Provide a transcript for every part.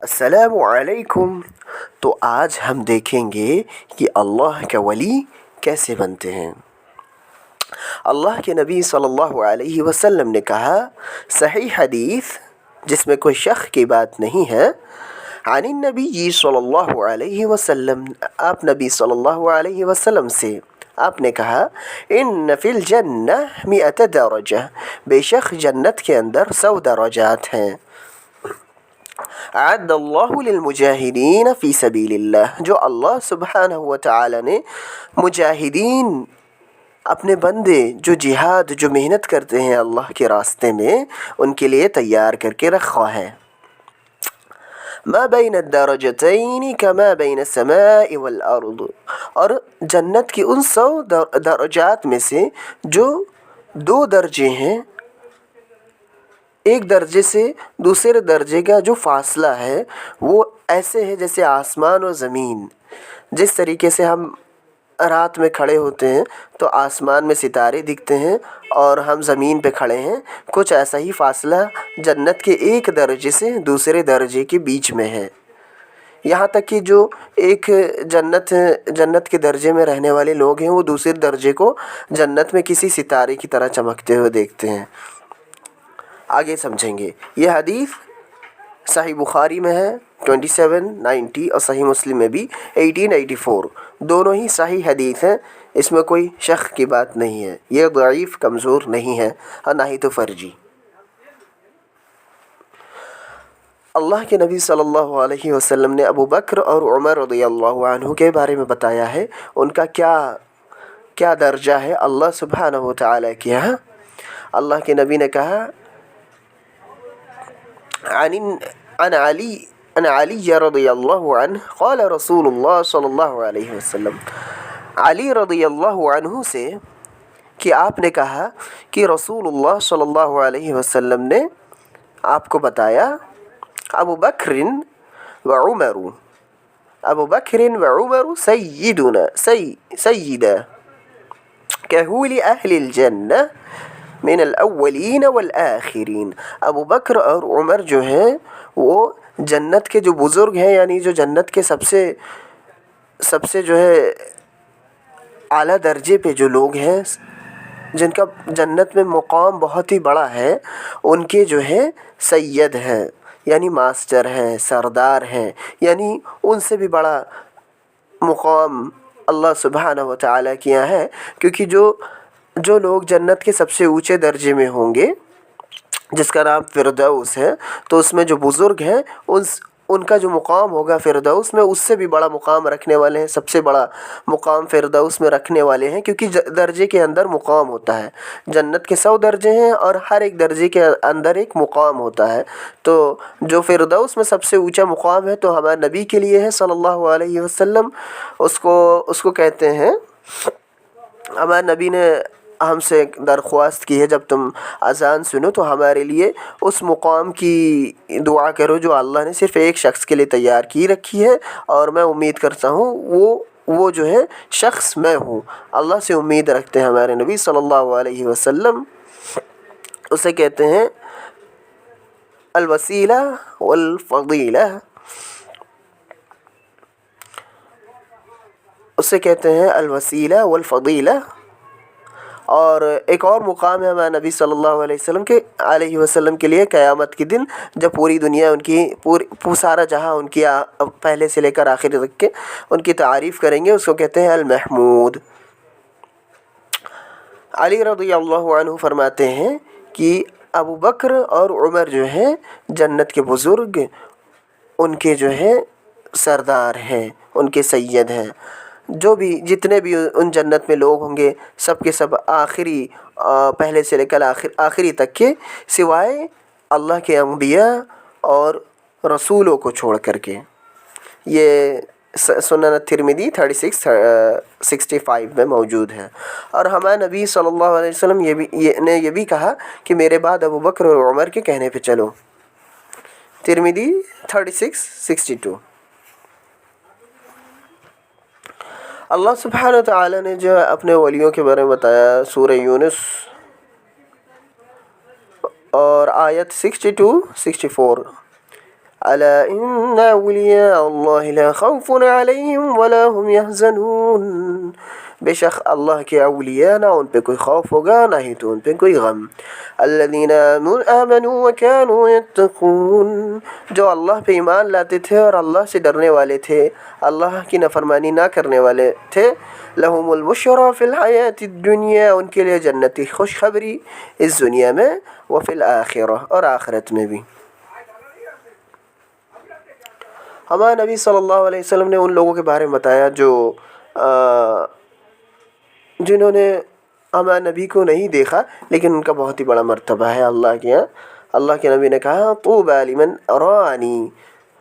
السلام علیکم۔ تو آج ہم دیکھیں گے کہ اللہ کا ولی کیسے بنتے ہیں۔ اللہ کے نبی صلی اللہ علیہ وسلم نے کہا، صحیح حدیث جس میں کوئی شک کی بات نہیں ہے، عن النبی صلی اللہ علیہ وسلم، آپ نبی صلی اللہ علیہ وسلم سے آپ نے کہا، ان فی الجنہ 100 درجہ، بے شک جنت کے اندر 100 درجات ہیں۔ اعد اللہ للمجاہدین فی سبیل اللہ، جو اللہ سبحانہ و تعالی نے مجاہدین، اپنے بندے جو جہاد، جو محنت کرتے ہیں اللہ کے راستے میں، ان کے لیے تیار کر کے رکھا ہے۔ ما بین الدرجتین کما بین السماء والارض، اور جنت کی ان 100 درجات میں سے جو 2 درجے ہیں، ایک درجے سے دوسرے درجے کا جو فاصلہ ہے وہ ایسے ہے جیسے آسمان و زمین۔ جس طریقے سے ہم رات میں کھڑے ہوتے ہیں تو آسمان میں ستارے دکھتے ہیں اور ہم زمین پہ کھڑے ہیں، کچھ ایسا ہی فاصلہ جنت کے ایک درجے سے دوسرے درجے کے بیچ میں ہے۔ یہاں تک کہ جو ایک جنت کے درجے میں رہنے والے لوگ ہیں، وہ دوسرے درجے کو جنت میں کسی ستارے کی طرح چمکتے ہوئے دیکھتے ہیں۔ آگے سمجھیں گے۔ یہ حدیث صحیح بخاری میں ہے 2790 اور صحیح مسلم میں بھی 1884، دونوں ہی صحیح حدیث ہیں، اس میں کوئی شک کی بات نہیں ہے، یہ ضعیف کمزور نہیں ہے اور نہ ہی تو فرجی۔ اللہ کے نبی صلی اللہ علیہ وسلم نے ابو بکر اور عمر رضی اللہ عنہ کے بارے میں بتایا ہے، ان کا کیا درجہ ہے اللہ سبحانہ و تعالیٰ کے یہاں۔ اللہ کے نبی نے کہا، عن علی رضی اللہ عنہ قال رسول اللہ صلی اللہ علیہ وسلم، علی رضی اللہ عنہ سے کہ آپ نے کہا کہ رسول اللہ صلی اللہ علیہ وسلم نے آپ کو بتایا، ابو بکر و عمر سیدہ کہول اہل الجنہ من الاولین والآخرین۔ ابو بکر اور عمر جو ہیں وہ جنت کے جو بزرگ ہیں، یعنی جو جنت کے سب سے جو ہے اعلیٰ درجے پہ جو لوگ ہیں، جن کا جنت میں مقام بہت ہی بڑا ہے، ان کے جو ہے سید ہیں، یعنی ماسٹر ہیں، سردار ہیں، یعنی ان سے بھی بڑا مقام اللہ سبحانہ و تعالیٰ کے یہاں ہے، کیونکہ جو لوگ جنت کے سب سے اونچے درجے میں ہوں گے، جس کا نام فردوس ہے، تو اس میں جو بزرگ ہیں ان کا جو مقام ہوگا فردوس میں، اس سے بھی بڑا مقام رکھنے والے ہیں، سب سے بڑا مقام فردوس میں رکھنے والے ہیں، کیونکہ درجے کے اندر مقام ہوتا ہے۔ جنت کے 100 درجے ہیں اور ہر ایک درجے کے اندر ایک مقام ہوتا ہے، تو جو فردوس میں سب سے اونچا مقام ہے تو ہمارے نبی کے لیے ہے صلی اللہ علیہ وسلم، اس کو کہتے ہیں، ہمارے نبی نے ہم سے درخواست کی ہے، جب تم اذان سنو تو ہمارے لیے اس مقام کی دعا کرو جو اللہ نے صرف ایک شخص کے لیے تیار کی رکھی ہے، اور میں امید کرتا ہوں وہ جو ہے شخص میں ہوں۔ اللہ سے امید رکھتے ہیں ہمارے نبی صلی اللہ علیہ وسلم، اسے کہتے ہیں الوسیلہ والفضیلہ، اسے کہتے ہیں الوسیلہ والفضیلہ۔ اور ایک اور مقام ہے ہمارے نبی صلی اللہ علیہ وسلم کے لیے قیامت کے دن، جب پوری دنیا ان کی سارا جہاں ان کی پہلے سے لے کر آخر تک کے ان کی تعریف کریں گے، اس کو کہتے ہیں المحمود۔ علی رضی اللہ عنہ فرماتے ہیں کہ ابو بکر اور عمر جو ہیں جنت کے بزرگ، ان کے جو ہے سردار ہیں، ان کے سید ہیں۔ جتنے بھی ان جنت میں لوگ ہوں گے، سب کے سب پہلے سے لے کر آخری تک کے، سوائے اللہ کے انبیاء اور رسولوں کو چھوڑ کر کے۔ یہ سنن ترمذی 3665 میں موجود ہے۔ اور ہمارے نبی صلی اللہ علیہ وسلم نے یہ بھی کہا کہ میرے بعد ابو بکر اور عمر کے کہنے پہ چلو، ترمذی 3662۔ اللہ سبحانہ وتعالی نے جو اپنے ولیوں کے بارے میں بتایا سورہ یونس اور آیت 62-64، الا ان اولیاء اللہ لا خوف علیہم ولا هم يحزنون، بے شک اللہ کے اولیاء نہ ان پہ کوئی خوف ہوگا نہ ہی تو ان پہ کوئی غم۔ الذین آمنوا وکانوا یتقون، جو اللہ پہ ایمان لاتے تھے اور اللہ سے ڈرنے والے تھے، اللہ کی نافرمانی نہ کرنے والے تھے۔ لہم البشری فی الحیاۃ الدنیا، ان کے لیے جنت کی خوشخبری اس دنیا میں، وفی الآخرہ، اور آخرت میں بھی۔ ہمارے نبی صلی اللہ علیہ وسلم نے ان لوگوں کے بارے میں بتایا جو جنہوں نے ہمارے نبی کو نہیں دیکھا لیکن ان کا بہت ہی بڑا مرتبہ ہے اللہ کے یہاں۔ اللہ کے نبی نے کہا طوبی لمن رآنی،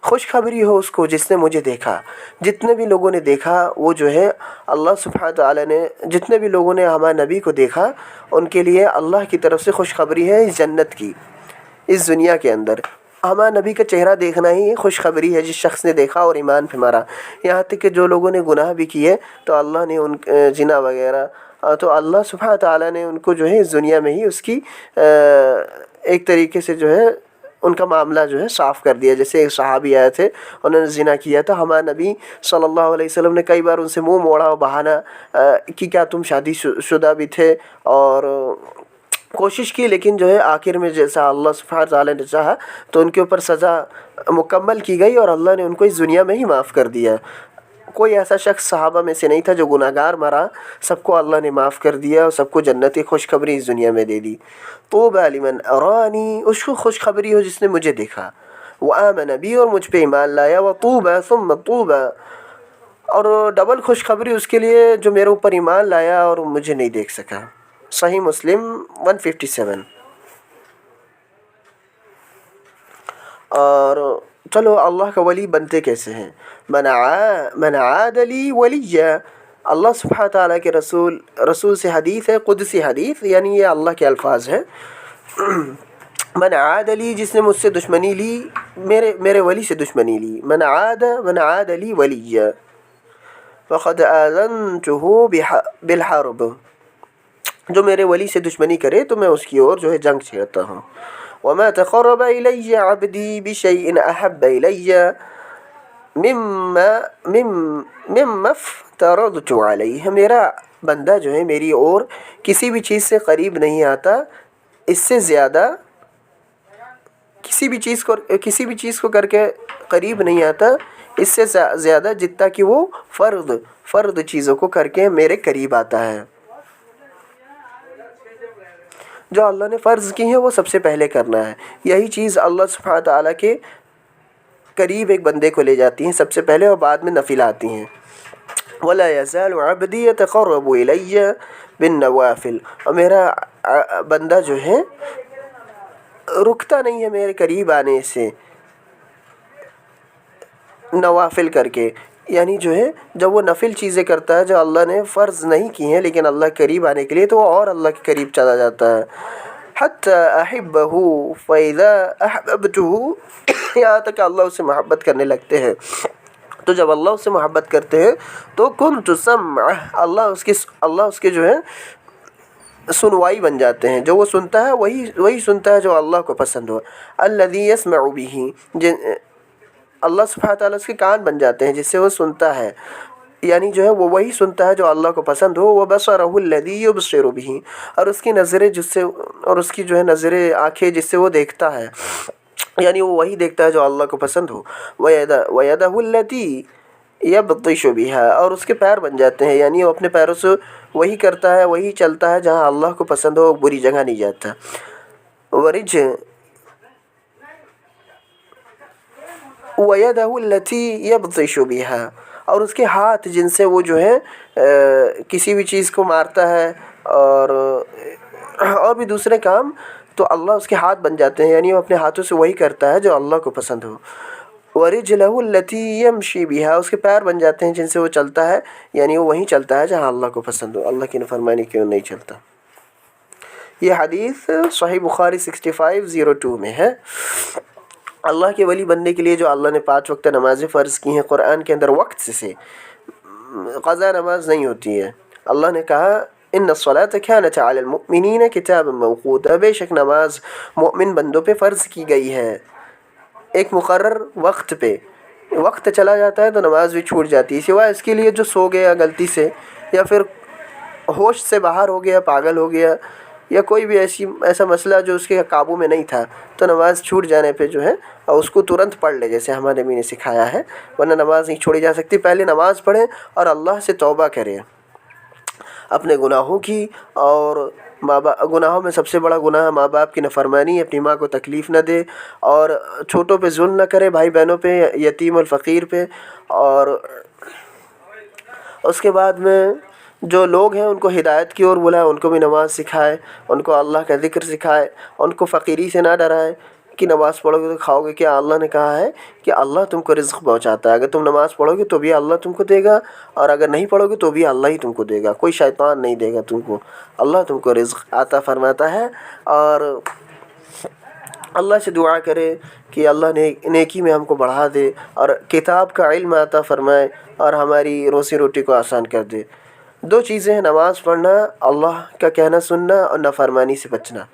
خوشخبری ہو اس کو جس نے مجھے دیکھا۔ جتنے بھی لوگوں نے دیکھا وہ جو ہے اللہ سبحانہ تعالیٰ نے، جتنے بھی لوگوں نے ہمارے نبی کو دیکھا ان کے لیے اللہ کی طرف سے خوشخبری ہے اس جنت کی، اس دنیا کے اندر۔ ہمارے نبی کا چہرہ دیکھنا ہی خوشخبری ہے جس شخص نے دیکھا اور ایمان پہ مارا۔ یہاں تک کہ جو لوگوں نے گناہ بھی کیے تو اللہ نے ان زنا وغیرہ، تو اللہ سبحانہ تعالیٰ نے ان کو جو ہے اس دنیا میں ہی اس کی ایک طریقے سے جو ہے ان کا معاملہ جو ہے صاف کر دیا۔ جیسے ایک صحابی آئے تھے، انہوں نے زنا کیا تھا، ہمارے نبی صلی اللہ علیہ وسلم نے کئی بار ان سے منہ موڑا اور بہانا کہ کیا تم شادی شدہ بھی تھے، اور کوشش کی، لیکن جو ہے آخر میں جیسا اللہ سبحانہ تعالیٰ نے چاہا تو ان کے اوپر سزا مکمل کی گئی اور اللہ نے ان کو اس دنیا میں ہی معاف کر دیا۔ کوئی ایسا شخص صحابہ میں سے نہیں تھا جو گناہ گار مرا، سب کو اللہ نے معاف کر دیا اور سب کو جنت کی خوشخبری اس دنیا میں دے دی۔ طوبی لمن رآنی، اس کو خوشخبری ہو جس نے مجھے دیکھا، وآمن بی، اور مجھ پہ ایمان لایا، وطوبی ثم طوبی، اور ڈبل خوشخبری اس کے لیے جو میرے اوپر ایمان لایا اور مجھے نہیں دیکھ سکا۔ صحیح مسلم 157۔ اور چلو اللہ کا ولی بنتے کیسے ہیں؟ من عاد لی ولیہ، اللہ سبحانہ تعالیٰ کے رسول سے حدیث ہے، قدسی حدیث، یعنی یہ اللہ کے الفاظ ہیں۔ من عاد لی، جس نے مجھ سے دشمنی لی، میرے ولی سے دشمنی لی، من عاد لی ولیہ فقد آذنتہ بالحرب، جو میرے ولی سے دشمنی کرے تو میں اس کی اور جو ہے جنگ چھیڑتا ہوں۔ وما تقرب الی عبدی بشیء احب الی مما افترضت علیہ، میرا بندہ جو ہے میری اور کسی بھی چیز سے قریب نہیں آتا، اس سے زیادہ کسی بھی چیز کو کر کے قریب نہیں آتا اس سے زیادہ جتنا کہ وہ فرض چیزوں کو کر کے میرے قریب آتا ہے۔ جو اللہ نے فرض کی ہیں وہ سب سے پہلے کرنا ہے، یہی چیز اللہ سبحانہ تعالیٰ کے قریب ایک بندے کو لے جاتی ہیں سب سے پہلے، اور بعد میں نفل آتی ہیں۔ وَلَا يَزَالُ عَبْدِي يَتَقَرَّبُ إِلَيَّ بِالنَّوَافِلِ، اور میرا بندہ جو ہے رکتا نہیں ہے میرے قریب آنے سے نوافل کر کے، یعنی جو ہے جب وہ نفل چیزیں کرتا ہے جو اللہ نے فرض نہیں کی ہیں لیکن اللہ کے قریب آنے کے لیے، تو وہ اور اللہ کے قریب چلا جاتا ہے۔ حتی احبہ فاذا احببتہ، یہاں تک کہ اللہ اسے محبت کرنے لگتے ہیں، تو جب اللہ اسے محبت کرتے ہیں تو کنت سمعہ، اللہ اس کے جو ہے سنوائی بن جاتے ہیں، جو وہ سنتا ہے وہی سنتا ہے جو اللہ کو پسند ہو۔ الذی یسمع بہ، اللہ سبحانہ تعالیٰ اس کے کان بن جاتے ہیں جس سے وہ سنتا ہے، یعنی جو ہے وہ وہی سنتا ہے جو اللہ کو پسند ہو۔ وبصرہ الذی یبصر بہ، اور اس کی نظریں اور اس کی جو ہے نظریں آنکھیں جس سے وہ دیکھتا ہے، یعنی وہ وہی دیکھتا ہے جو اللہ کو پسند ہو۔ ویدہ التی یبطش بہا، اور اس کے پیر بن جاتے ہیں، یعنی وہ اپنے پیروں سے وہی کرتا ہے، وہی چلتا ہے جہاں اللہ کو پسند ہو، بری جگہ نہیں جاتا۔ وَيَدَهُ الَّتِي يَبْطِشُ بِهَا، اور اس کے ہاتھ جن سے وہ جو ہے کسی بھی چیز کو مارتا ہے اور بھی دوسرے کام، تو اللہ اس کے ہاتھ بن جاتے ہیں، یعنی وہ اپنے ہاتھوں سے وہی کرتا ہے جو اللہ کو پسند ہو۔ وَرِجْلَهُ الَّتِي يَمْشِي بِهَا، اس کے پیر بن جاتے ہیں جن سے وہ چلتا ہے، یعنی وہ وہیں چلتا ہے جہاں اللہ کو پسند ہو، اللہ کی نافرمانی کیوں نہیں چلتا۔ یہ حدیث صحیح بخاری 6502 میں ہے۔ اللہ کے ولی بننے کے لیے جو اللہ نے 5 وقت نمازیں فرض کی ہیں قرآن کے اندر، وقت سے قضا نماز نہیں ہوتی ہے۔ اللہ نے کہا ان الصلاۃ کانت علی المؤمنین کتابا موقوتا، بے شک نماز مومن بندوں پہ فرض کی گئی ہے۔ ایک مقرر وقت پہ وقت چلا جاتا ہے تو نماز بھی چھوٹ جاتی ہے، سوائے اس کے لیے جو سو گیا غلطی سے یا پھر ہوش سے باہر ہو گیا، پاگل ہو گیا، یا کوئی بھی ایسا مسئلہ جو اس کے قابو میں نہیں تھا، تو نماز چھوٹ جانے پہ جو ہے اور اس کو ترنت پڑھ لے جیسے ہمارے نبی نے سکھایا ہے، ورنہ نماز نہیں چھوڑی جا سکتی۔ پہلے نماز پڑھیں اور اللہ سے توبہ کریں اپنے گناہوں کی، اور گناہوں میں سب سے بڑا گناہ ماں باپ کی نافرمانی، اپنی ماں کو تکلیف نہ دے، اور چھوٹوں پہ ظلم نہ کرے، بھائی بہنوں پہ، یتیم اور فقیر پہ، اور اس کے بعد میں جو لوگ ہیں ان کو ہدایت کی اور بلائے، ان کو بھی نماز سکھائے، ان کو اللہ کا ذکر سکھائے، ان کو فقیری سے نہ ڈرائے کہ نماز پڑھو گے تو کھاؤ گے کیا۔ اللہ نے کہا ہے کہ اللہ تم کو رزق پہنچاتا ہے، اگر تم نماز پڑھو گے تو بھی اللہ تم کو دے گا، اور اگر نہیں پڑھو گے تو بھی اللہ ہی تم کو دے گا، کوئی شیطان نہیں دے گا تم کو، اللہ تم کو رزق عطا فرماتا ہے۔ اور اللہ سے دعا کرے کہ اللہ نیکی میں ہم کو بڑھا دے اور کتاب کا علم عطا فرمائے اور ہماری روزی روٹی کو آسان کر دے۔ دو چیزیں ہیں، نماز پڑھنا، اللہ کا کہنا سننا، اور نافرمانی سے بچنا۔